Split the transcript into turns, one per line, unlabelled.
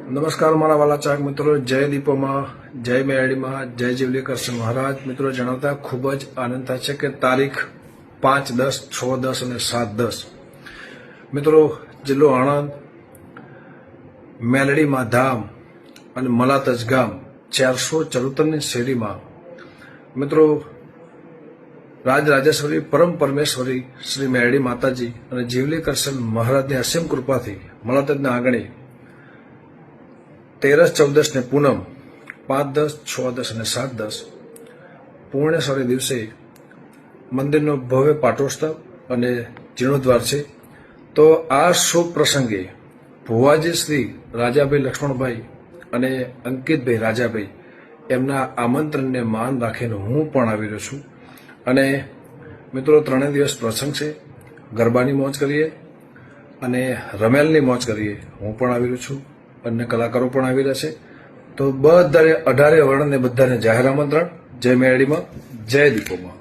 નમસ્કાર મારા વાલા ચાહક મિત્રો, જય દીપોમાં, જય મેરડીમાં, જય જીવલી કરશન મહારાજ. મિત્રો જણાવતા ખૂબ જ આનંદ થાય છે કે તારીખ 5-10, 6-10 અને 7-10 મિત્રો જિલ્લો આણંદ, મેલડીમાં ધામ અને મલાતજ ગામ 474ની શેરીમાં મિત્રો રાજરાજેશ્વરી પરમ પરમેશ્વરી શ્રી મેરડી માતાજી અને જીવલી કરશન મહારાજની અસીમ કૃપાથી મલાતજના આંગણે 13-14 ને પૂનમ 5-10, 6-10 અને 7-10 પૂર્ણેશ્વરી દિવસે મંદિરનો ભવ્ય પાટોત્સવ અને જીર્ણોદ્વાર છે. તો આ શુભ પ્રસંગે ભુવાજી શ્રી રાજાભાઈ લક્ષ્મણભાઈ અને અંકિતભાઈ રાજાભાઈ એમના આમંત્રણને માન રાખીને હું પણ આવી રહ્યો છું. અને મિત્રો 3 દિવસ પ્રસંગ છે, ગરબાની મોજ કરીએ અને રમેલની મોજ કરીએ. હું પણ આવી રહ્યો છું, અન્ય કલાકારો પણ આવી રહ્યા છે. તો બધાને 18 વર્ણને બધાને જાહેર આમંત્રણ. જય મેરડીમાં, જય દીપોમાં.